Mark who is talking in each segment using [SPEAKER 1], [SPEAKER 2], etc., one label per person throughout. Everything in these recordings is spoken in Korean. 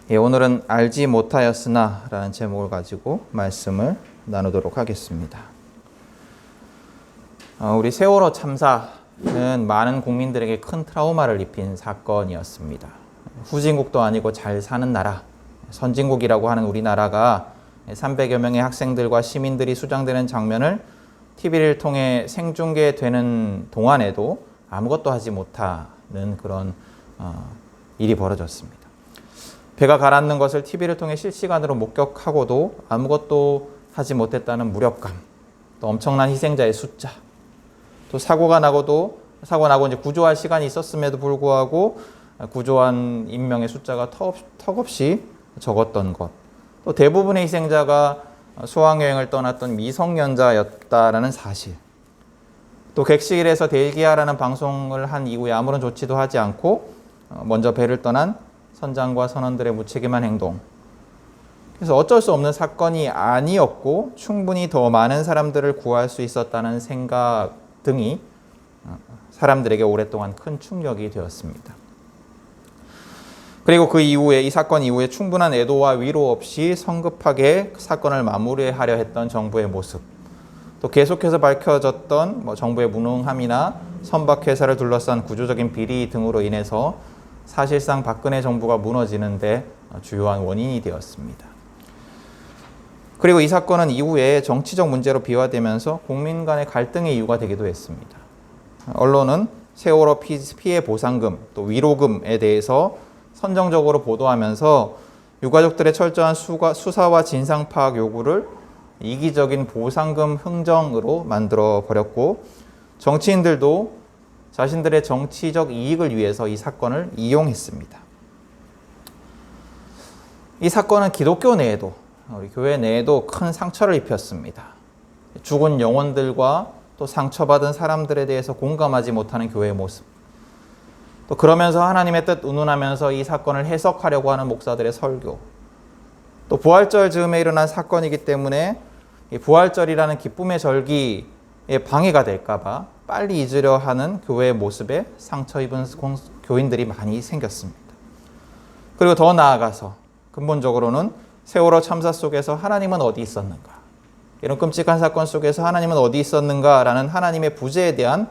[SPEAKER 1] 오늘은 알지 못하였으나 라는 제목을 가지고 말씀을 나누도록 하겠습니다. 우리 세월호 참사는 많은 국민들에게 큰 트라우마를 입힌 사건이었습니다. 후진국도 아니고 잘 사는 나라, 선진국이라고 하는 우리나라가 300여 명의 학생들과 시민들이 수장되는 장면을 TV를 통해 생중계되는 동안에도 아무것도 하지 못하는 그런 일이 벌어졌습니다. 배가 가라앉는 것을 TV를 통해 실시간으로 목격하고도 아무것도 하지 못했다는 무력감, 또 엄청난 희생자의 숫자, 또 사고 나고 이제 구조할 시간이 있었음에도 불구하고 구조한 인명의 숫자가 턱없이 적었던 것, 또 대부분의 희생자가 수학여행을 떠났던 미성년자였다라는 사실, 또 객실에서 대기하라는 방송을 한 이후에 아무런 조치도 하지 않고 먼저 배를 떠난 선장과 선원들의 무책임한 행동. 그래서 어쩔 수 없는 사건이 아니었고 충분히 더 많은 사람들을 구할 수 있었다는 생각 등이 사람들에게 오랫동안 큰 충격이 되었습니다. 그리고 이 사건 이후에 충분한 애도와 위로 없이 성급하게 사건을 마무리하려 했던 정부의 모습, 또 계속해서 밝혀졌던 정부의 무능함이나 선박회사를 둘러싼 구조적인 비리 등으로 인해서 사실상 박근혜 정부가 무너지는 데 주요한 원인이 되었습니다. 그리고 이 사건은 이후에 정치적 문제로 비화되면서 국민 간의 갈등의 이유가 되기도 했습니다. 언론은 세월호 피해 보상금, 또 위로금에 대해서 선정적으로 보도하면서 유가족들의 철저한 수사와 진상 파악 요구를 이기적인 보상금 흥정으로 만들어 버렸고, 정치인들도 자신들의 정치적 이익을 위해서 이 사건을 이용했습니다. 이 사건은 기독교 내에도, 우리 교회 내에도 큰 상처를 입혔습니다. 죽은 영혼들과 또 상처받은 사람들에 대해서 공감하지 못하는 교회의 모습, 또 그러면서 하나님의 뜻 운운하면서 이 사건을 해석하려고 하는 목사들의 설교, 또 부활절 즈음에 일어난 사건이기 때문에 이 부활절이라는 기쁨의 절기에 방해가 될까 봐 빨리 잊으려 하는 교회의 모습에 상처 입은 교인들이 많이 생겼습니다. 그리고 더 나아가서 근본적으로는 세월호 참사 속에서 하나님은 어디 있었는가, 이런 끔찍한 사건 속에서 하나님은 어디 있었는가라는 하나님의 부재에 대한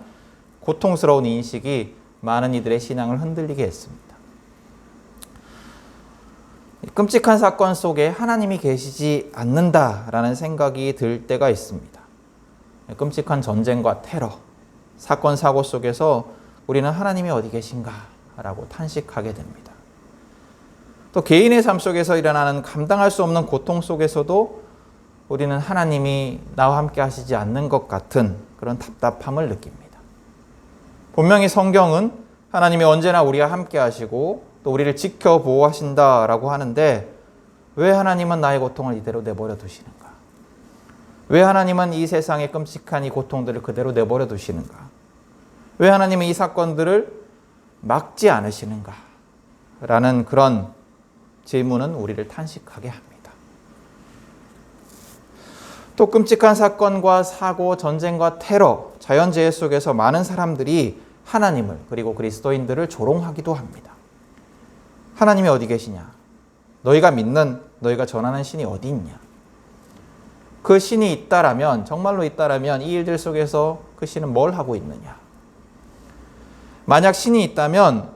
[SPEAKER 1] 고통스러운 인식이 많은 이들의 신앙을 흔들리게 했습니다. 끔찍한 사건 속에 하나님이 계시지 않는다라는 생각이 들 때가 있습니다. 끔찍한 전쟁과 테러, 사건 사고 속에서 우리는 하나님이 어디 계신가라고 탄식하게 됩니다. 또 개인의 삶 속에서 일어나는 감당할 수 없는 고통 속에서도 우리는 하나님이 나와 함께 하시지 않는 것 같은 그런 답답함을 느낍니다. 분명히 성경은 하나님이 언제나 우리와 함께 하시고 또 우리를 지켜 보호하신다라고 하는데, 왜 하나님은 나의 고통을 이대로 내버려 두시는가? 왜 하나님은 이 세상의 끔찍한 이 고통들을 그대로 내버려 두시는가? 왜 하나님은 이 사건들을 막지 않으시는가? 라는 그런 질문은 우리를 탄식하게 합니다. 또 끔찍한 사건과 사고, 전쟁과 테러, 자연재해 속에서 많은 사람들이 하나님을, 그리고 그리스도인들을 조롱하기도 합니다. 하나님이 어디 계시냐? 너희가 믿는, 너희가 전하는 신이 어디 있냐? 그 신이 있다라면, 정말로 있다라면 이 일들 속에서 그 신은 뭘 하고 있느냐? 만약 신이 있다면,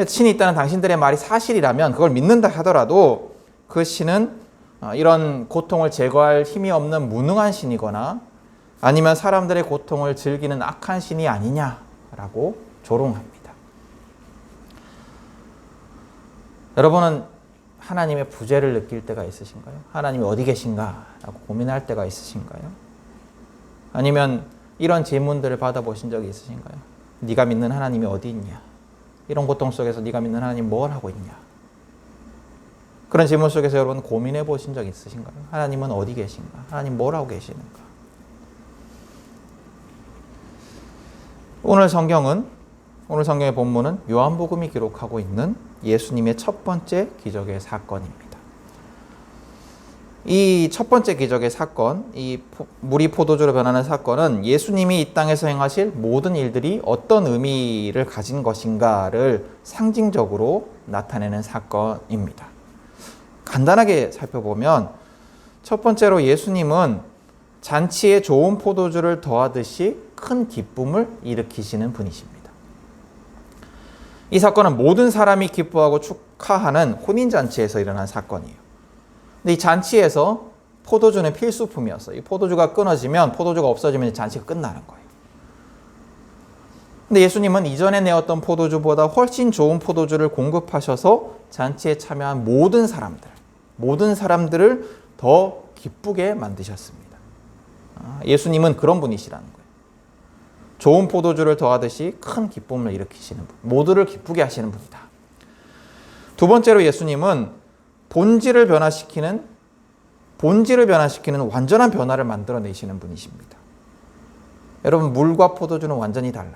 [SPEAKER 1] 신이 있다는 당신들의 말이 사실이라면, 그걸 믿는다 하더라도 그 신은 이런 고통을 제거할 힘이 없는 무능한 신이거나 아니면 사람들의 고통을 즐기는 악한 신이 아니냐라고 조롱합니다. 여러분은 하나님의 부재를 느낄 때가 있으신가요? 하나님이 어디 계신가라고 고민할 때가 있으신가요? 아니면 이런 질문들을 받아보신 적이 있으신가요? 네가 믿는 하나님이 어디 있냐? 이런 고통 속에서 네가 믿는 하나님 뭘 하고 있냐? 그런 질문 속에서 여러분 고민해 보신 적 있으신가요? 하나님은 어디 계신가? 하나님 뭘 하고 계시는가? 오늘 성경의 본문은 요한복음이 기록하고 있는 예수님의 첫 번째 기적의 사건입니다. 이 첫 번째 기적의 사건, 이 물이 포도주로 변하는 사건은 예수님이 이 땅에서 행하실 모든 일들이 어떤 의미를 가진 것인가를 상징적으로 나타내는 사건입니다. 간단하게 살펴보면 첫 번째로 예수님은 잔치에 좋은 포도주를 더하듯이 큰 기쁨을 일으키시는 분이십니다. 이 사건은 모든 사람이 기뻐하고 축하하는 혼인잔치에서 일어난 사건이에요. 근데 이 잔치에서 포도주는 필수품이었어요. 이 포도주가 끊어지면, 포도주가 없어지면 잔치가 끝나는 거예요. 근데 예수님은 이전에 내었던 포도주보다 훨씬 좋은 포도주를 공급하셔서 잔치에 참여한 모든 사람들을 더 기쁘게 만드셨습니다. 예수님은 그런 분이시라는 거예요. 좋은 포도주를 더하듯이 큰 기쁨을 일으키시는 분, 모두를 기쁘게 하시는 분이다. 두 번째로 예수님은 본질을 변화시키는 완전한 변화를 만들어내시는 분이십니다. 여러분, 물과 포도주는 완전히 달라요.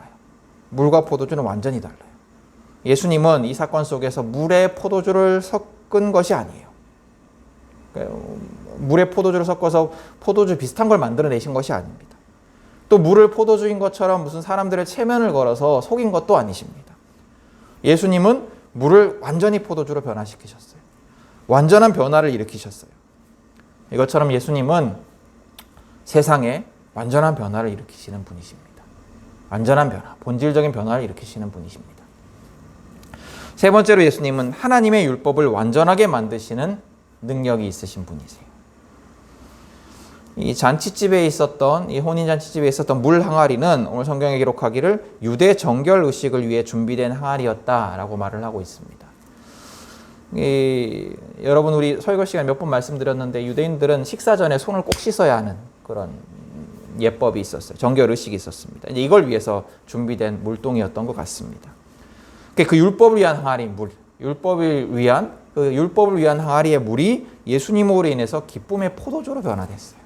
[SPEAKER 1] 예수님은 이 사건 속에서 물에 포도주를 섞은 것이 아니에요. 물에 포도주를 섞어서 포도주 비슷한 걸 만들어내신 것이 아닙니다. 또 물을 포도주인 것처럼 무슨 사람들의 체면을 걸어서 속인 것도 아니십니다. 예수님은 물을 완전히 포도주로 변화시키셨어요. 완전한 변화를 일으키셨어요. 이것처럼 예수님은 세상에 완전한 변화를 일으키시는 분이십니다. 완전한 변화, 본질적인 변화를 일으키시는 분이십니다. 세 번째로 예수님은 하나님의 율법을 완전하게 만드시는 능력이 있으신 분이세요. 이 잔치집에 있었던, 이 혼인잔치집에 있었던 물 항아리는 오늘 성경에 기록하기를 유대 정결 의식을 위해 준비된 항아리였다라고 말을 하고 있습니다. 여러분, 우리 설교 시간에 몇 번 말씀드렸는데 유대인들은 식사 전에 손을 꼭 씻어야 하는 그런 예법이 있었어요. 정결 의식이 있었습니다. 이제 이걸 위해서 준비된 물동이었던 것 같습니다. 그 율법을 위한 항아리 물, 율법을 위한 항아리의 물이 예수님으로 인해서 기쁨의 포도주로 변화됐어요.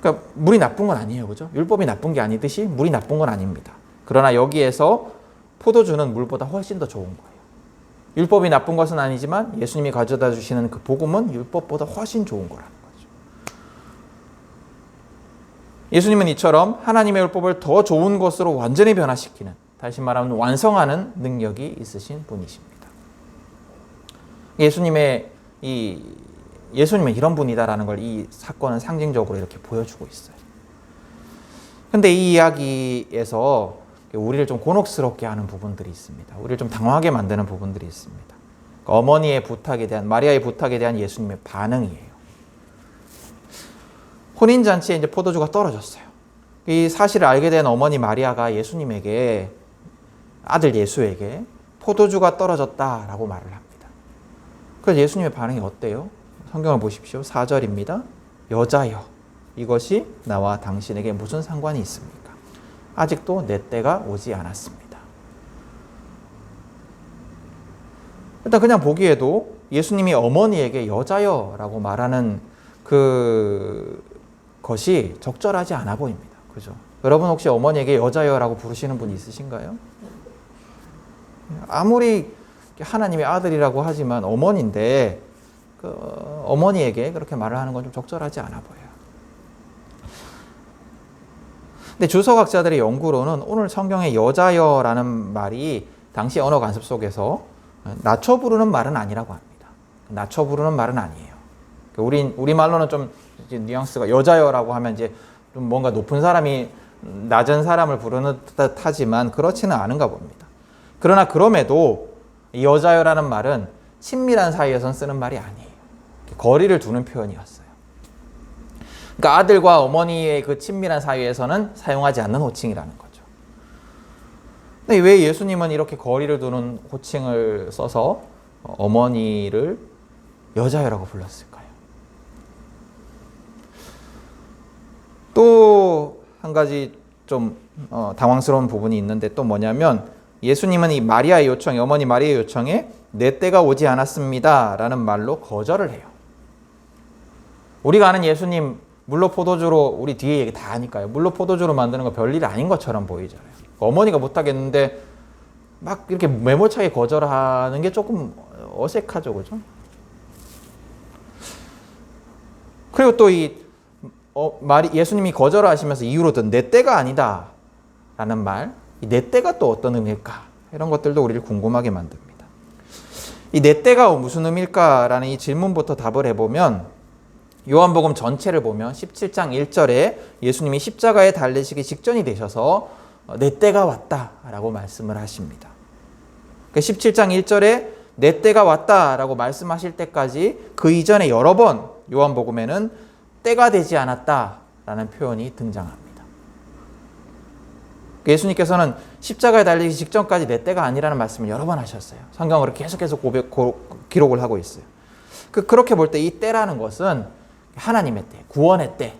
[SPEAKER 1] 그러니까 물이 나쁜 건 아니에요, 그죠? 율법이 나쁜 게 아니듯이 물이 나쁜 건 아닙니다. 그러나 여기에서 포도주는 물보다 훨씬 더 좋은 거예요. 율법이 나쁜 것은 아니지만 예수님이 가져다 주시는 그 복음은 율법보다 훨씬 좋은 거라는 거죠. 예수님은 이처럼 하나님의 율법을 더 좋은 것으로 완전히 변화시키는, 다시 말하면 완성하는 능력이 있으신 분이십니다. 예수님은 이런 분이다라는 걸 이 사건은 상징적으로 이렇게 보여주고 있어요. 근데 이 이야기에서 우리를 좀 곤혹스럽게 하는 부분들이 있습니다. 우리를 좀 당황하게 만드는 부분들이 있습니다. 마리아의 부탁에 대한 예수님의 반응이에요. 혼인잔치에 이제 포도주가 떨어졌어요. 이 사실을 알게 된 어머니 마리아가 예수님에게, 아들 예수에게 포도주가 떨어졌다라고 말을 합니다. 그래서 예수님의 반응이 어때요? 성경을 보십시오. 4절입니다. 여자여, 이것이 나와 당신에게 무슨 상관이 있습니까? 아직도 내 때가 오지 않았습니다. 일단 그냥 보기에도 예수님이 어머니에게 여자여라고 말하는 것이 적절하지 않아 보입니다. 그죠? 여러분 혹시 어머니에게 여자여라고 부르시는 분이 있으신가요? 아무리 하나님의 아들이라고 하지만 어머니인데 어머니에게 그렇게 말을 하는 건 좀 적절하지 않아 보여요. 근데 주석학자들의 연구로는 오늘 성경의 여자여라는 말이 당시 언어 관습 속에서 낮춰 부르는 말은 아니라고 합니다. 낮춰 부르는 말은 아니에요. 우리 말로는 좀 이제 뉘앙스가 여자여라고 하면 이제 좀 뭔가 높은 사람이 낮은 사람을 부르는 듯하지만 그렇지는 않은가 봅니다. 그러나 그럼에도 이 여자여라는 말은 친밀한 사이에선 쓰는 말이 아니에요. 거리를 두는 표현이었어요. 그러니까 아들과 어머니의 그 친밀한 사이에서는 사용하지 않는 호칭이라는 거죠. 근데 왜 예수님은 이렇게 거리를 두는 호칭을 써서 어머니를 여자여라고 불렀을까요? 또 한 가지 좀 당황스러운 부분이 있는데 또 뭐냐면 예수님은 이 마리아의 요청에, 어머니 마리아의 요청에 내 때가 오지 않았습니다 라는 말로 거절을 해요. 우리가 아는 예수님 물로 포도주로, 우리 뒤에 얘기 다 하니까요. 물로 포도주로 만드는 거 별일 아닌 것처럼 보이잖아요. 어머니가 못하겠는데 막 이렇게 매몰차게 거절하는 게 조금 어색하죠, 그죠? 그리고 또 예수님이 거절을 하시면서 이유로 든 내 때가 아니다 라는 말, 이 내 때가 또 어떤 의미일까? 이런 것들도 우리를 궁금하게 만듭니다. 이 내 때가 무슨 의미일까라는 이 질문부터 답을 해보면 요한복음 전체를 보면 17장 1절에 예수님이 십자가에 달리시기 직전이 되셔서 내 때가 왔다라고 말씀을 하십니다. 17장 1절에 내 때가 왔다라고 말씀하실 때까지 그 이전에 여러 번 요한복음에는 때가 되지 않았다라는 표현이 등장합니다. 예수님께서는 십자가에 달리기 직전까지 내 때가 아니라는 말씀을 여러 번 하셨어요. 성경으로 계속해서 기록을 하고 있어요. 그렇게 볼 때 이 때라는 것은 하나님의 때, 구원의 때,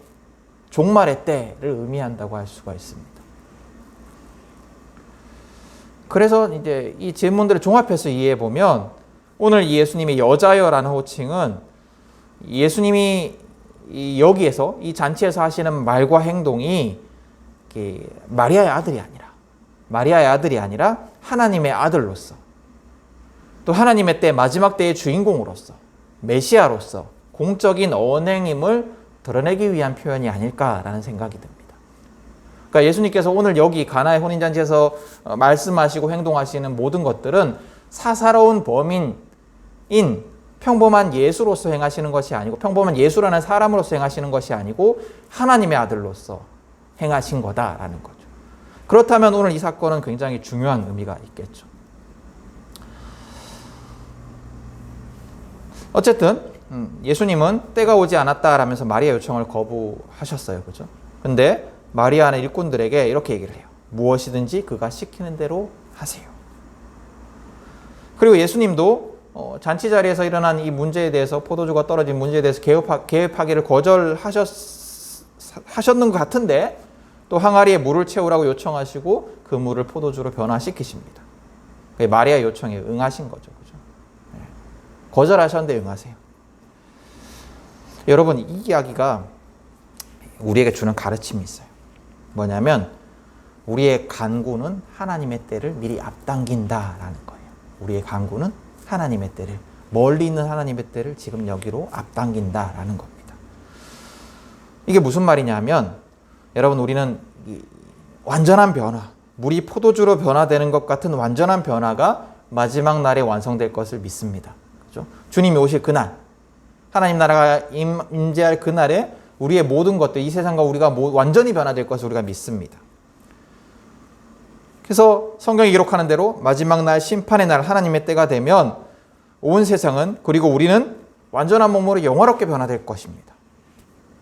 [SPEAKER 1] 종말의 때를 의미한다고 할 수가 있습니다. 그래서 이제 이 질문들을 종합해서 이해해 보면 오늘 예수님의 여자여라는 호칭은 예수님이 여기에서 이 잔치에서 하시는 말과 행동이 마리아의 아들이 아니라 하나님의 아들로서 또 하나님의 때 마지막 때의 주인공으로서 메시아로서 공적인 언행임을 드러내기 위한 표현이 아닐까라는 생각이 듭니다. 그러니까 예수님께서 오늘 여기 가나의 혼인잔치에서 말씀하시고 행동하시는 모든 것들은 사사로운 범인인 평범한 예수로서 행하시는 것이 아니고 평범한 예수라는 사람으로서 행하시는 것이 아니고 하나님의 아들로서 행하신 거다라는 거죠. 그렇다면 오늘 이 사건은 굉장히 중요한 의미가 있겠죠. 어쨌든 예수님은 때가 오지 않았다라면서 마리아 요청을 거부하셨어요. 그죠? 근데 마리아는 일꾼들에게 이렇게 얘기를 해요. 무엇이든지 그가 시키는 대로 하세요. 그리고 예수님도 잔치 자리에서 일어난 이 문제에 대해서 포도주가 떨어진 문제에 대해서 개업하기를 거절하셨는 것 같은데 또 항아리에 물을 채우라고 요청하시고 그 물을 포도주로 변화시키십니다. 마리아의 요청에 응하신 거죠. 그죠? 네. 거절하셨는데 응하세요. 여러분 이 이야기가 우리에게 주는 가르침이 있어요. 뭐냐면 우리의 간구는 하나님의 때를 미리 앞당긴다라는 거예요. 우리의 간구는 하나님의 때를 멀리 있는 하나님의 때를 지금 여기로 앞당긴다라는 겁니다. 이게 무슨 말이냐면 여러분 우리는 완전한 변화, 물이 포도주로 변화되는 것 같은 완전한 변화가 마지막 날에 완성될 것을 믿습니다. 그렇죠? 주님이 오실 그날, 하나님 나라가 임재할 그날에 우리의 모든 것들, 이 세상과 우리가 완전히 변화될 것을 우리가 믿습니다. 그래서 성경이 기록하는 대로 마지막 날 심판의 날 하나님의 때가 되면 온 세상은 그리고 우리는 완전한 몸으로 영화롭게 변화될 것입니다.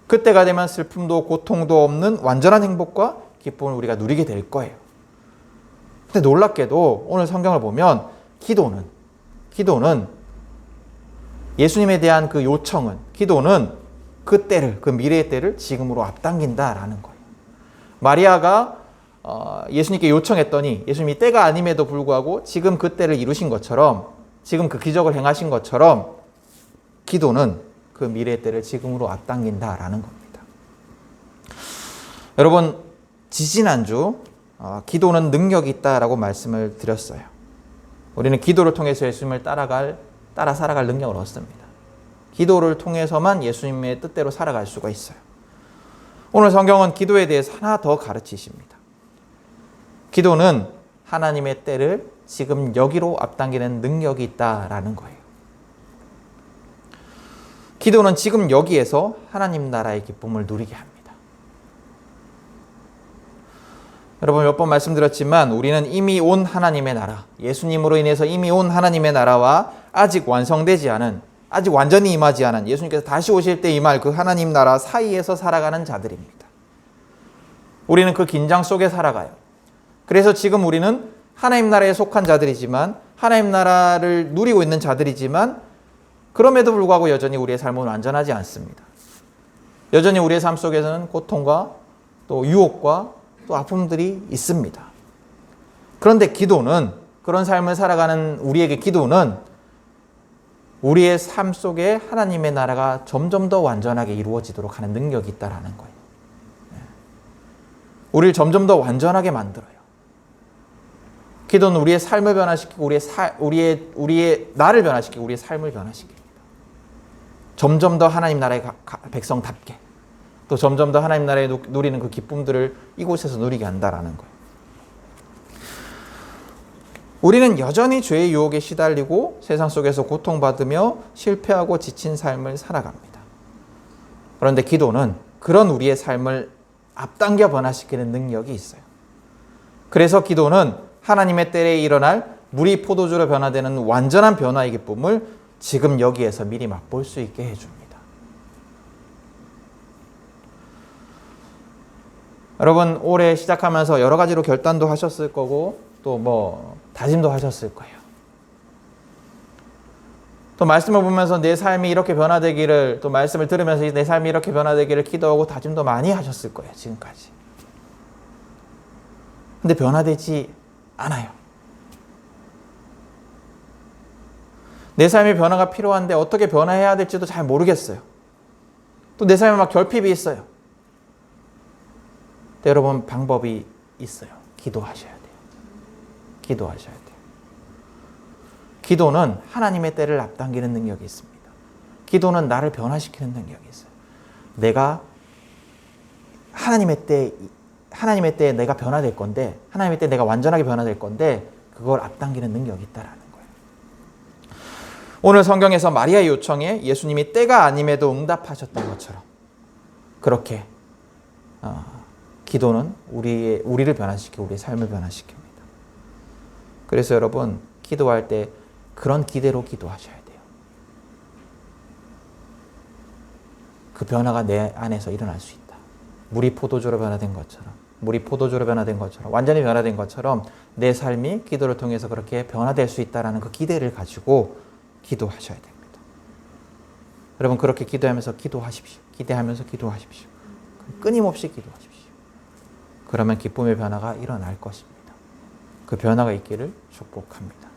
[SPEAKER 1] 그때가 되면 슬픔도 고통도 없는 완전한 행복과 기쁨을 우리가 누리게 될 거예요. 근데 놀랍게도 오늘 성경을 보면 기도는 예수님에 대한 그 요청은 기도는 그 때를, 그 미래의 때를 지금으로 앞당긴다라는 거예요. 마리아가 예수님께 요청했더니 예수님이 때가 아님에도 불구하고 지금 그 때를 이루신 것처럼 지금 그 기적을 행하신 것처럼 기도는 그 미래의 때를 지금으로 앞당긴다라는 겁니다. 여러분 지지난주 기도는 능력이 있다라고 말씀을 드렸어요. 우리는 기도를 통해서 예수님을 따라 살아갈 능력을 얻습니다. 기도를 통해서만 예수님의 뜻대로 살아갈 수가 있어요. 오늘 성경은 기도에 대해서 하나 더 가르치십니다. 기도는 하나님의 때를 지금 여기로 앞당기는 능력이 있다라는 거예요. 기도는 지금 여기에서 하나님 나라의 기쁨을 누리게 합니다. 여러분 몇 번 말씀드렸지만 우리는 이미 온 하나님의 나라, 예수님으로 인해서 이미 온 하나님의 나라와 아직 완성되지 않은, 아직 완전히 임하지 않은 예수님께서 다시 오실 때 임할 그 하나님 나라 사이에서 살아가는 자들입니다. 우리는 그 긴장 속에 살아가요. 그래서 지금 우리는 하나님 나라에 속한 자들이지만 하나님 나라를 누리고 있는 자들이지만 그럼에도 불구하고 여전히 우리의 삶은 완전하지 않습니다. 여전히 우리의 삶 속에서는 고통과 또 유혹과 또 아픔들이 있습니다. 그런데 기도는, 그런 삶을 살아가는 우리에게 기도는 우리의 삶 속에 하나님의 나라가 점점 더 완전하게 이루어지도록 하는 능력이 있다라는 거예요. 우리를 점점 더 완전하게 만들어요. 기도는 우리의 삶을 변화시키고 우리의 나를 변화시키고 우리의 삶을 변화시킵니다. 점점 더 하나님 나라의 백성답게 또 점점 더 하나님 나라에 누리는 그 기쁨들을 이곳에서 누리게 한다라는 거예요. 우리는 여전히 죄의 유혹에 시달리고 세상 속에서 고통받으며 실패하고 지친 삶을 살아갑니다. 그런데 기도는 그런 우리의 삶을 앞당겨 변화시키는 능력이 있어요. 그래서 기도는 하나님의 때에 일어날 물이 포도주로 변화되는 완전한 변화의 기쁨을 지금 여기에서 미리 맛볼 수 있게 해줍니다. 여러분, 올해 시작하면서 여러 가지로 결단도 하셨을 거고 또 다짐도 하셨을 거예요. 또 말씀을 보면서 내 삶이 이렇게 변화되기를, 또 말씀을 들으면서 내 삶이 이렇게 변화되기를 기도하고 다짐도 많이 하셨을 거예요, 지금까지. 근데 변화되지 않아요. 내 삶의 변화가 필요한데 어떻게 변화해야 될지도 잘 모르겠어요. 또 내 삶에 막 결핍이 있어요. 근데 여러분, 방법이 있어요. 기도하셔야 돼요. 기도하셔야 돼요. 기도는 하나님의 때를 앞당기는 능력이 있습니다. 기도는 나를 변화시키는 능력이 있어요. 내가 하나님의 때에 내가 변화될 건데, 하나님의 때에 내가 완전하게 변화될 건데, 그걸 앞당기는 능력이 있다라는 거예요. 오늘 성경에서 마리아의 요청에 예수님이 때가 아님에도 응답하셨던 것처럼, 그렇게 기도는 우리를 변화시키고 우리의 삶을 변화시킵니다. 그래서 여러분, 기도할 때 그런 기대로 기도하셔야 돼요. 그 변화가 내 안에서 일어날 수 있다. 물이 포도주로 변화된 것처럼, 완전히 변화된 것처럼 내 삶이 기도를 통해서 그렇게 변화될 수 있다는 그 기대를 가지고 기도하셔야 됩니다. 여러분, 그렇게 기도하면서 기도하십시오. 기대하면서 기도하십시오. 끊임없이 기도하십시오. 그러면 기쁨의 변화가 일어날 것입니다. 그 변화가 있기를 축복합니다.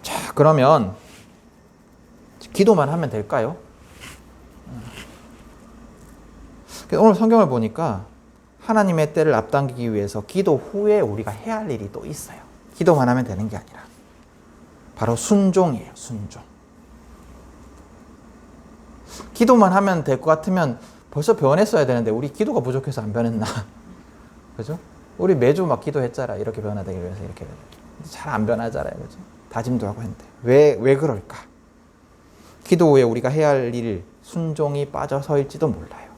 [SPEAKER 1] 자, 그러면 기도만 하면 될까요? 오늘 성경을 보니까 하나님의 때를 앞당기기 위해서 기도 후에 우리가 해야 할 일이 또 있어요. 기도만 하면 되는 게 아니라 바로 순종이에요. 순종. 기도만 하면 될 것 같으면 벌써 변했어야 되는데 우리 기도가 부족해서 안 변했나? 그죠? 우리 매주 막 기도했잖아. 이렇게 변화되기 위해서 이렇게. 잘 안 변하잖아요. 그죠? 다짐도 하고 했는데. 왜 그럴까? 기도 후에 우리가 해야 할 일, 순종이 빠져서일지도 몰라요.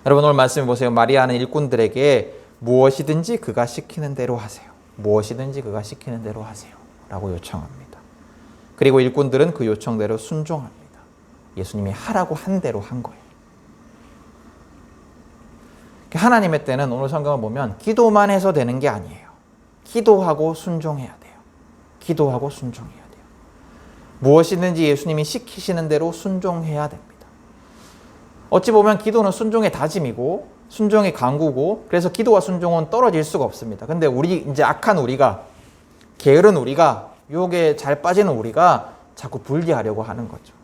[SPEAKER 1] 여러분, 오늘 말씀해 보세요. 마리아는 일꾼들에게 무엇이든지 그가 시키는 대로 하세요. 무엇이든지 그가 시키는 대로 하세요. 라고 요청합니다. 그리고 일꾼들은 그 요청대로 순종합니다. 예수님이 하라고 한 대로 한 거예요. 하나님의 때는 오늘 성경을 보면 기도만 해서 되는 게 아니에요. 기도하고 순종해야 돼요. 기도하고 순종해야 돼요. 무엇이든지 예수님이 시키시는 대로 순종해야 됩니다. 어찌 보면 기도는 순종의 다짐이고 순종의 강구고, 그래서 기도와 순종은 떨어질 수가 없습니다. 근데 이제 악한 우리가, 게으른 우리가, 유혹에 잘 빠지는 우리가 자꾸 분리하려고 하는 거죠.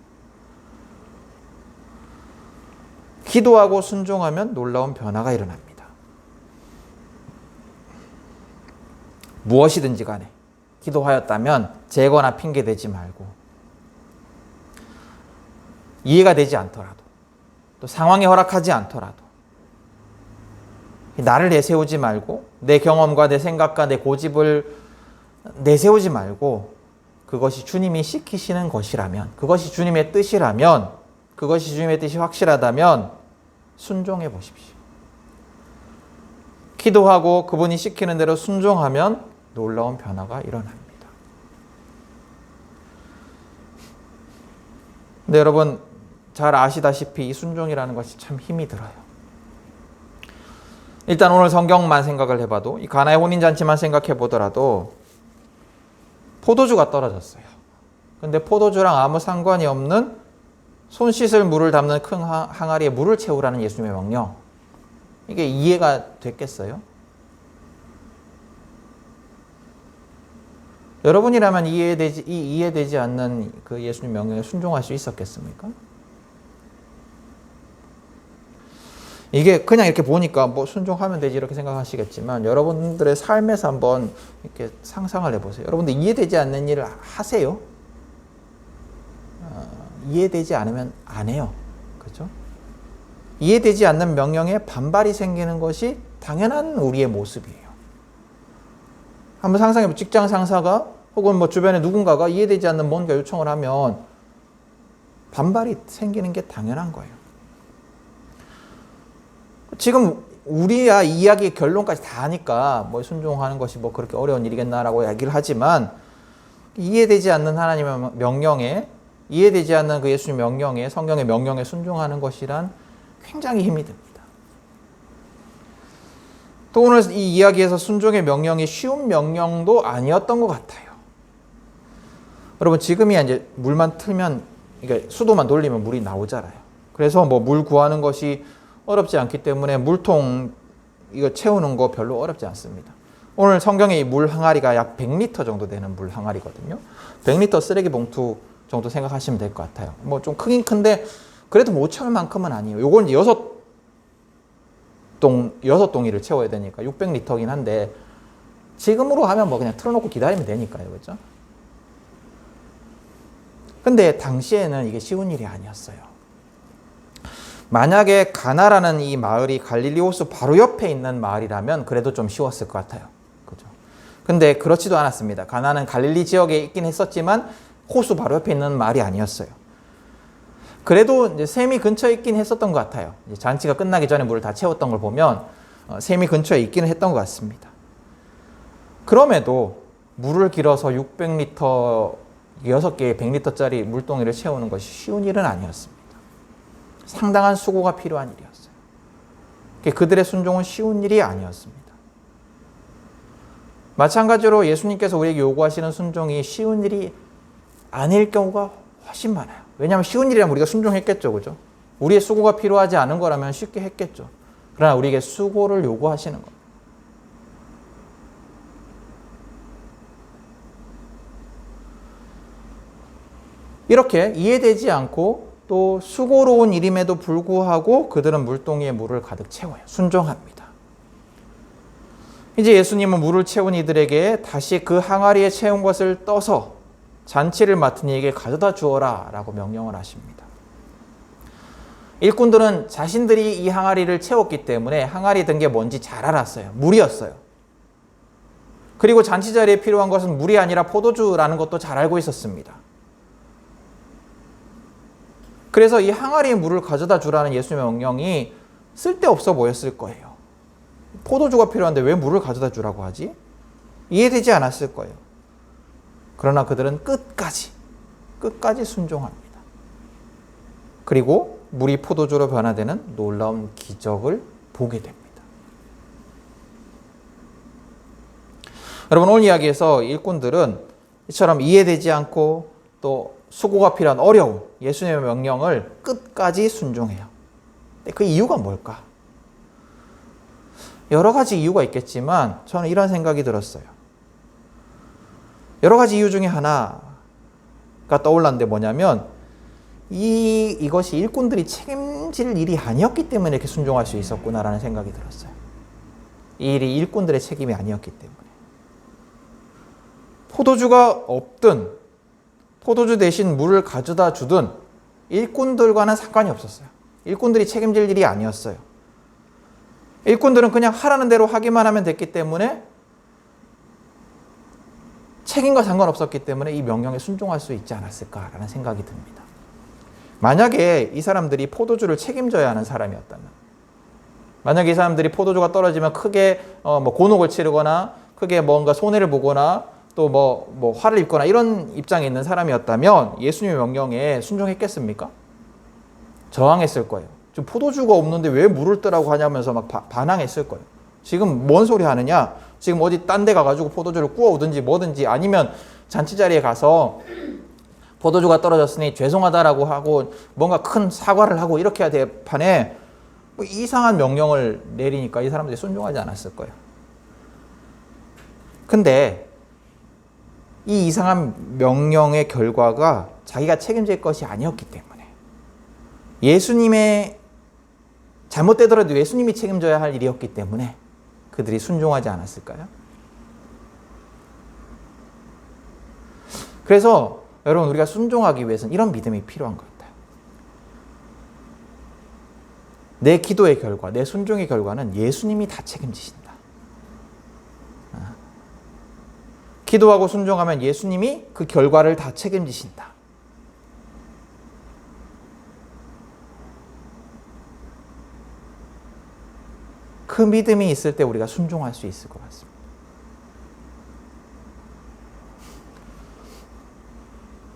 [SPEAKER 1] 기도하고 순종하면 놀라운 변화가 일어납니다. 무엇이든지 간에 기도하였다면 재거나 핑계대지 말고, 이해가 되지 않더라도, 또 상황이 허락하지 않더라도 나를 내세우지 말고, 내 경험과 내 생각과 내 고집을 내세우지 말고, 그것이 주님이 시키시는 것이라면, 그것이 주님의 뜻이라면, 그것이 주님의 뜻이 확실하다면 순종해 보십시오. 기도하고 그분이 시키는 대로 순종하면 놀라운 변화가 일어납니다. 근데 여러분, 잘 아시다시피 이 순종이라는 것이 참 힘이 들어요. 일단 오늘 성경만 생각을 해봐도, 이 가나의 혼인잔치만 생각해 보더라도 포도주가 떨어졌어요. 근데 포도주랑 아무 상관이 없는 손 씻을 물을 담는 큰 항아리에 물을 채우라는 예수님의 명령, 이게 이해가 됐겠어요? 여러분이라면 이해되지 않는 그 예수님 명령에 순종할 수 있었겠습니까? 이게 그냥 이렇게 보니까 뭐 순종하면 되지 이렇게 생각하시겠지만, 여러분들의 삶에서 한번 이렇게 상상을 해보세요. 여러분들 이해되지 않는 일을 하세요? 이해되지 않으면 안 해요. 그렇죠? 이해되지 않는 명령에 반발이 생기는 것이 당연한 우리의 모습이에요. 한번 상상해보면 직장 상사가 혹은 뭐 주변에 누군가가 이해되지 않는 뭔가 요청을 하면 반발이 생기는 게 당연한 거예요. 지금 우리야 이야기의 결론까지 다 하니까 뭐 순종하는 것이 뭐 그렇게 어려운 일이겠나라고 얘기를 하지만 이해되지 않는 하나님의 명령에, 이해되지 않는 그 예수님 명령에, 성경의 명령에 순종하는 것이란 굉장히 힘이 듭니다. 또 오늘 이 이야기에서 순종의 명령이 쉬운 명령도 아니었던 것 같아요. 여러분 지금이야 이제 물만 틀면, 그러니까 수도만 돌리면 물이 나오잖아요. 그래서 뭐 물 구하는 것이 어렵지 않기 때문에 물통 이거 채우는 거 별로 어렵지 않습니다. 오늘 성경의 이 물 항아리가 약 100리터 정도 되는 물 항아리거든요. 100리터 쓰레기 봉투 정도 생각하시면 될 것 같아요. 뭐 좀 크긴 큰데 그래도 못 채울 만큼은 아니에요. 요건 이제 6동이를 채워야 되니까 600리터긴 한데 지금으로 하면 뭐 그냥 틀어놓고 기다리면 되니까요. 그렇죠? 근데 당시에는 이게 쉬운 일이 아니었어요. 만약에 가나라는 이 마을이 갈릴리 호수 바로 옆에 있는 마을이라면 그래도 좀 쉬웠을 것 같아요. 그죠? 근데 그렇지도 않았습니다. 가나는 갈릴리 지역에 있긴 했었지만 호수 바로 옆에 있는 마을이 아니었어요. 그래도 이제 샘이 근처에 있긴 했었던 것 같아요. 잔치가 끝나기 전에 물을 다 채웠던 걸 보면 샘이 근처에 있기는 했던 것 같습니다. 그럼에도 물을 길어서 600리터, 6개의 100리터짜리 물동이를 채우는 것이 쉬운 일은 아니었습니다. 상당한 수고가 필요한 일이었어요. 그들의 순종은 쉬운 일이 아니었습니다. 마찬가지로 예수님께서 우리에게 요구하시는 순종이 쉬운 일이 아닐 경우가 훨씬 많아요. 왜냐하면 쉬운 일이라면 우리가 순종했겠죠. 그죠? 우리의 수고가 필요하지 않은 거라면 쉽게 했겠죠. 그러나 우리에게 수고를 요구하시는 겁니다. 이렇게 이해되지 않고 또 수고로운 일임에도 불구하고 그들은 물동이에 물을 가득 채워요. 순종합니다. 이제 예수님은 물을 채운 이들에게 다시 그 항아리에 채운 것을 떠서 잔치를 맡은 이에게 가져다 주어라 라고 명령을 하십니다. 일꾼들은 자신들이 이 항아리를 채웠기 때문에 항아리에 든 게 뭔지 잘 알았어요. 물이었어요. 그리고 잔치 자리에 필요한 것은 물이 아니라 포도주라는 것도 잘 알고 있었습니다. 그래서 이 항아리에 물을 가져다 주라는 예수님의 명령이 쓸데없어 보였을 거예요. 포도주가 필요한데 왜 물을 가져다 주라고 하지? 이해되지 않았을 거예요. 그러나 그들은 끝까지 순종합니다. 그리고 물이 포도주로 변화되는 놀라운 기적을 보게 됩니다. 여러분 오늘 이야기에서 일꾼들은 이처럼 이해되지 않고 또 수고가 필요한 어려운 예수님의 명령을 끝까지 순종해요. 근데 그 이유가 뭘까? 여러 가지 이유가 있겠지만 저는 이런 생각이 들었어요. 여러 가지 이유 중에 하나가 떠올랐는데 뭐냐면 이것이 일꾼들이 책임질 일이 아니었기 때문에 이렇게 순종할 수 있었구나라는 생각이 들었어요. 이 일이 일꾼들의 책임이 아니었기 때문에. 포도주가 없든 포도주 대신 물을 가져다 주든 일꾼들과는 상관이 없었어요. 일꾼들이 책임질 일이 아니었어요. 일꾼들은 그냥 하라는 대로 하기만 하면 됐기 때문에 책임과 상관없었기 때문에 이 명령에 순종할 수 있지 않았을까라는 생각이 듭니다. 만약에 이 사람들이 포도주를 책임져야 하는 사람이었다면, 만약에 이 사람들이 포도주가 떨어지면 크게 곤혹을 치르거나 크게 뭔가 손해를 보거나 또 뭐 화를 입거나 이런 입장에 있는 사람이었다면 예수님의 명령에 순종했겠습니까? 저항했을 거예요. 지금 포도주가 없는데 왜 물을 뜨라고 하냐면서 막 반항했을 거예요. 지금 뭔 소리 하느냐? 지금 어디 딴 데 가가지고 포도주를 구워오든지 뭐든지 아니면 잔치 자리에 가서 포도주가 떨어졌으니 죄송하다라고 하고 뭔가 큰 사과를 하고 이렇게 해야 될 판에 뭐 이상한 명령을 내리니까 이 사람들이 순종하지 않았을 거예요. 근데 이 이상한 명령의 결과가 자기가 책임질 것이 아니었기 때문에 예수님의 잘못되더라도 예수님이 책임져야 할 일이었기 때문에 그들이 순종하지 않았을까요? 그래서 여러분 우리가 순종하기 위해서는 이런 믿음이 필요한 것 같아요. 내 기도의 결과, 내 순종의 결과는 예수님이 다 책임지신다. 기도하고 순종하면 예수님이 그 결과를 다 책임지신다. 그 믿음이 있을 때 우리가 순종할 수 있을 것 같습니다.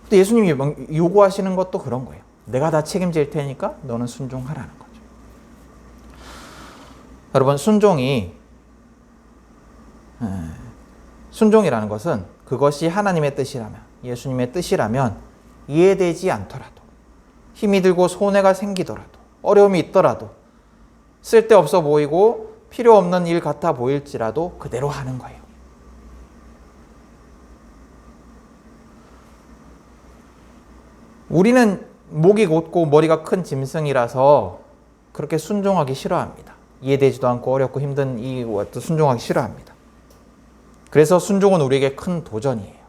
[SPEAKER 1] 근데 예수님이 요구하시는 것도 그런 거예요. 내가 다 책임질 테니까 너는 순종하라는 거죠. 여러분, 순종이라는 것은 그것이 하나님의 뜻이라면, 예수님의 뜻이라면 이해되지 않더라도, 힘이 들고 손해가 생기더라도, 어려움이 있더라도, 쓸데없어 보이고 필요 없는 일 같아 보일지라도 그대로 하는 거예요. 우리는 목이 곧고 머리가 큰 짐승이라서 그렇게 순종하기 싫어합니다. 이해되지도 않고 어렵고 힘든 이 순종하기 싫어합니다. 그래서 순종은 우리에게 큰 도전이에요.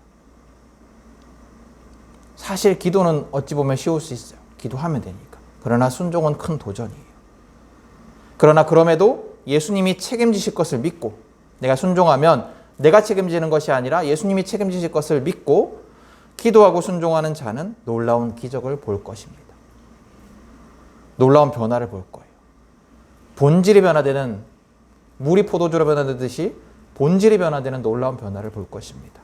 [SPEAKER 1] 사실 기도는 어찌 보면 쉬울 수 있어요. 기도하면 되니까. 그러나 순종은 큰 도전이에요. 그러나 그럼에도 예수님이 책임지실 것을 믿고, 내가 순종하면 내가 책임지는 것이 아니라 예수님이 책임지실 것을 믿고 기도하고 순종하는 자는 놀라운 기적을 볼 것입니다. 놀라운 변화를 볼 거예요. 본질이 변화되는, 물이 포도주로 변화되듯이 본질이 변화되는 놀라운 변화를 볼 것입니다.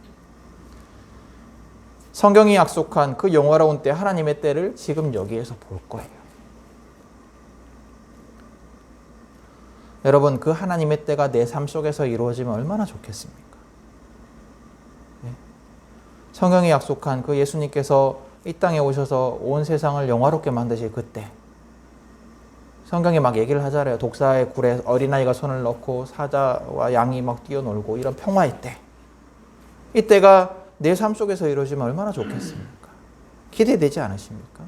[SPEAKER 1] 성경이 약속한 그 영화로운 때, 하나님의 때를 지금 여기에서 볼 거예요. 여러분, 그 하나님의 때가 내 삶 속에서 이루어지면 얼마나 좋겠습니까? 성경이 약속한 그 예수님께서 이 땅에 오셔서 온 세상을 영화롭게 만드실 그때, 성경이 막 얘기를 하잖아요. 독사의 굴에 어린아이가 손을 넣고 사자와 양이 막 뛰어놀고 이런 평화의 때, 이때가 내 삶 속에서 이루어지면 얼마나 좋겠습니까? 기대되지 않으십니까?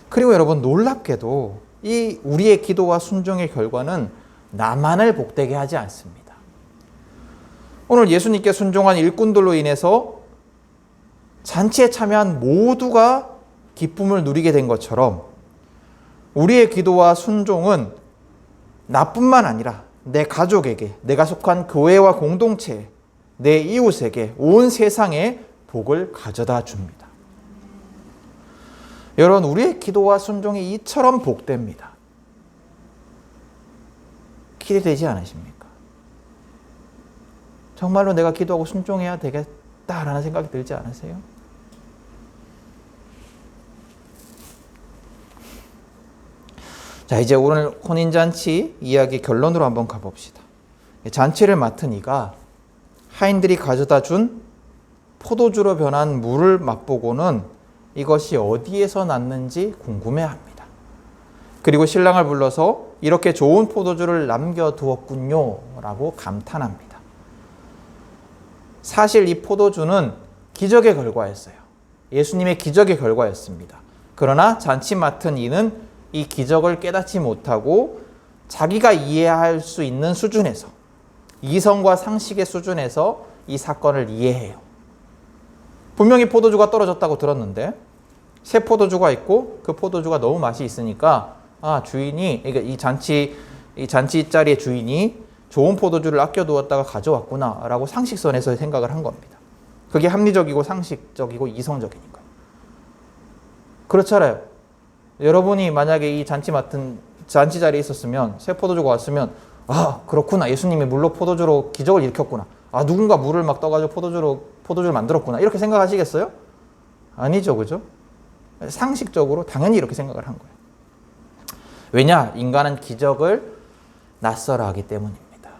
[SPEAKER 1] 그리고 여러분, 놀랍게도 이 우리의 기도와 순종의 결과는 나만을 복되게 하지 않습니다. 오늘 예수님께 순종한 일꾼들로 인해서 잔치에 참여한 모두가 기쁨을 누리게 된 것처럼, 우리의 기도와 순종은 나뿐만 아니라 내 가족에게, 내가 속한 교회와 공동체에, 내 이웃에게, 온 세상에 복을 가져다 줍니다. 여러분, 우리의 기도와 순종이 이처럼 복됩니다. 기대되지 않으십니까? 정말로 내가 기도하고 순종해야 되겠다라는 생각이 들지 않으세요? 자, 이제 오늘 혼인잔치 이야기 결론으로 한번 가봅시다. 잔치를 맡은 이가 하인들이 가져다 준 포도주로 변한 물을 맛보고는 이것이 어디에서 났는지 궁금해합니다. 그리고 신랑을 불러서 이렇게 좋은 포도주를 남겨두었군요 라고 감탄합니다. 사실 이 포도주는 기적의 결과였어요. 예수님의 기적의 결과였습니다. 그러나 잔치 맡은 이는 이 기적을 깨닫지 못하고 자기가 이해할 수 있는 수준에서, 이성과 상식의 수준에서 이 사건을 이해해요. 분명히 포도주가 떨어졌다고 들었는데 새 포도주가 있고 그 포도주가 너무 맛이 있으니까 주인이, 그러니까 이 잔치 자리의 주인이 좋은 포도주를 아껴두었다가 가져왔구나 라고 상식선에서 생각을 한 겁니다. 그게 합리적이고 상식적이고 이성적이니까요. 그렇잖아요. 여러분이 만약에 이 잔치 자리에 있었으면, 새 포도주가 왔으면, 그렇구나, 예수님이 물로 포도주로 기적을 일으켰구나, 누군가 물을 막 떠가지고 포도주를 만들었구나, 이렇게 생각하시겠어요? 아니죠, 그죠? 상식적으로 당연히 이렇게 생각을 한 거예요. 왜냐? 인간은 기적을 낯설어 하기 때문입니다.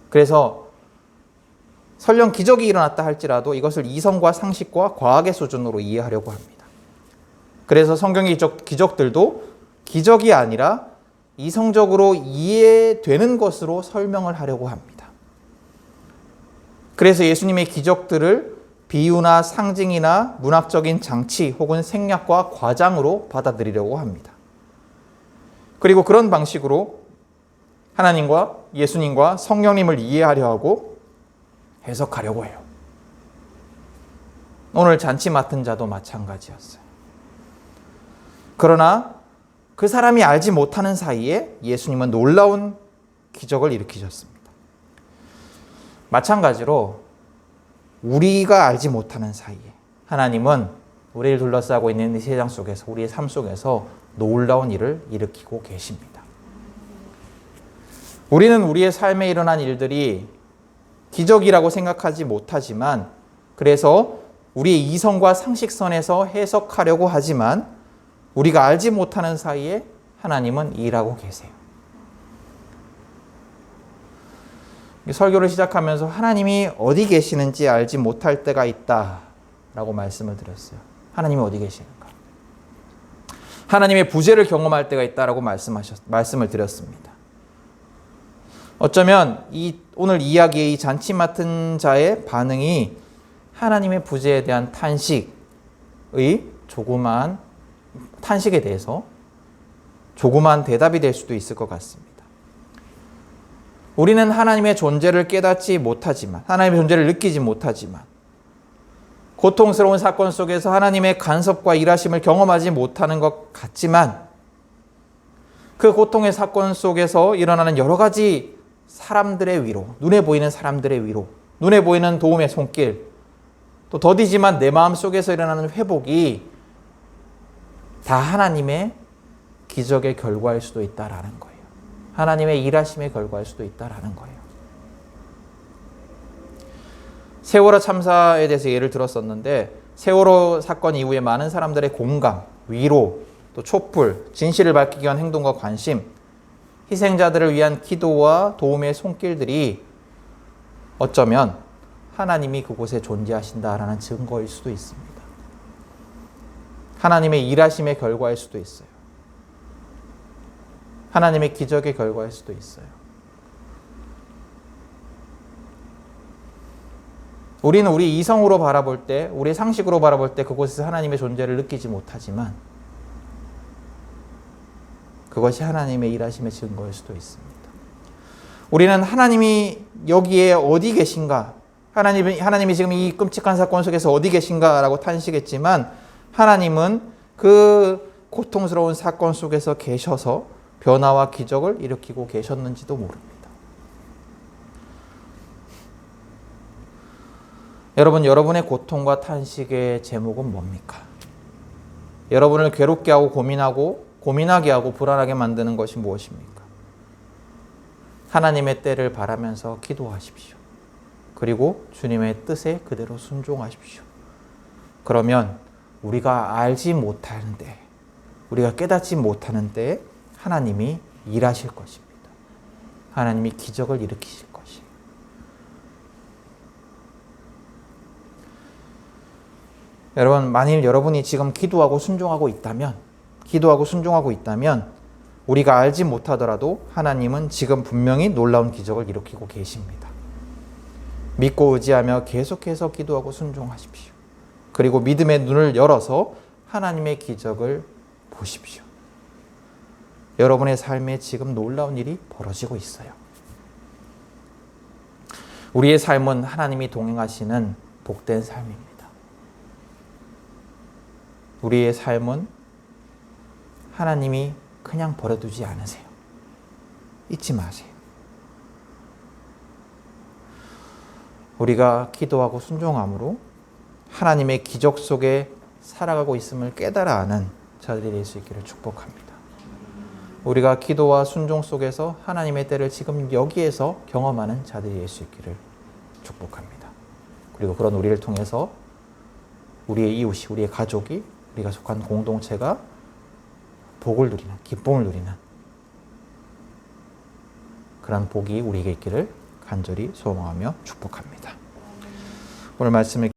[SPEAKER 1] 그래서 설령 기적이 일어났다 할지라도 이것을 이성과 상식과 과학의 수준으로 이해하려고 합니다. 그래서 성경의 기적들도 기적이 아니라 이성적으로 이해되는 것으로 설명을 하려고 합니다. 그래서 예수님의 기적들을 비유나 상징이나 문학적인 장치 혹은 생략과 과장으로 받아들이려고 합니다. 그리고 그런 방식으로 하나님과 예수님과 성령님을 이해하려 하고 해석하려고 해요. 오늘 잔치 맡은 자도 마찬가지였어요. 그러나 그 사람이 알지 못하는 사이에 예수님은 놀라운 기적을 일으키셨습니다. 마찬가지로 우리가 알지 못하는 사이에 하나님은 우리를 둘러싸고 있는 이 세상 속에서, 우리의 삶 속에서 놀라운 일을 일으키고 계십니다. 우리는 우리의 삶에 일어난 일들이 기적이라고 생각하지 못하지만, 그래서 우리의 이성과 상식선에서 해석하려고 하지만, 우리가 알지 못하는 사이에 하나님은 일하고 계세요. 설교를 시작하면서 하나님이 어디 계시는지 알지 못할 때가 있다라고 말씀을 드렸어요. 하나님이 어디 계시는가? 하나님의 부재를 경험할 때가 있다라고 말씀을 드렸습니다. 어쩌면 오늘 이야기의 이 잔치 맡은 자의 반응이 하나님의 부재에 대한 탄식에 대해서 조그만 대답이 될 수도 있을 것 같습니다. 우리는 하나님의 존재를 깨닫지 못하지만, 하나님의 존재를 느끼지 못하지만, 고통스러운 사건 속에서 하나님의 간섭과 일하심을 경험하지 못하는 것 같지만, 그 고통의 사건 속에서 일어나는 여러 가지 사람들의 위로, 눈에 보이는 사람들의 위로, 눈에 보이는 도움의 손길, 또 더디지만 내 마음 속에서 일어나는 회복이 다 하나님의 기적의 결과일 수도 있다라는 거예요. 하나님의 일하심의 결과일 수도 있다라는 거예요. 세월호 참사에 대해서 예를 들었었는데, 세월호 사건 이후에 많은 사람들의 공감, 위로, 또 촛불, 진실을 밝히기 위한 행동과 관심, 희생자들을 위한 기도와 도움의 손길들이 어쩌면 하나님이 그곳에 존재하신다라는 증거일 수도 있습니다. 하나님의 일하심의 결과일 수도 있어요. 하나님의 기적의 결과일 수도 있어요. 우리는 우리 이성으로 바라볼 때, 우리 상식으로 바라볼 때 그곳에서 하나님의 존재를 느끼지 못하지만, 그것이 하나님의 일하심의 증거일 수도 있습니다. 우리는 하나님이 여기에 어디 계신가, 하나님이 지금 이 끔찍한 사건 속에서 어디 계신가라고 탄식했지만, 하나님은 그 고통스러운 사건 속에서 계셔서 변화와 기적을 일으키고 계셨는지도 모릅니다. 여러분, 여러분의 고통과 탄식의 제목은 뭡니까? 여러분을 괴롭게 하고 고민하게 하고 불안하게 만드는 것이 무엇입니까? 하나님의 때를 바라면서 기도하십시오. 그리고 주님의 뜻에 그대로 순종하십시오. 그러면 우리가 알지 못하는데, 우리가 깨닫지 못하는 때에 하나님이 일하실 것입니다. 하나님이 기적을 일으키실 것이에요. 여러분, 만일 여러분이 지금 기도하고 순종하고 있다면, 우리가 알지 못하더라도 하나님은 지금 분명히 놀라운 기적을 일으키고 계십니다. 믿고 의지하며 계속해서 기도하고 순종하십시오. 그리고 믿음의 눈을 열어서 하나님의 기적을 보십시오. 여러분의 삶에 지금 놀라운 일이 벌어지고 있어요. 우리의 삶은 하나님이 동행하시는 복된 삶입니다. 우리의 삶은 하나님이 그냥 버려두지 않으세요. 잊지 마세요. 우리가 기도하고 순종함으로 하나님의 기적 속에 살아가고 있음을 깨달아 아는 자들이 될 수 있기를 축복합니다. 우리가 기도와 순종 속에서 하나님의 때를 지금 여기에서 경험하는 자들이 될 수 있기를 축복합니다. 그리고 그런 우리를 통해서 우리의 이웃이, 우리의 가족이, 우리가 속한 공동체가 복을 누리는, 기쁨을 누리는 그런 복이 우리에게 있기를 간절히 소망하며 축복합니다. 오늘 말씀을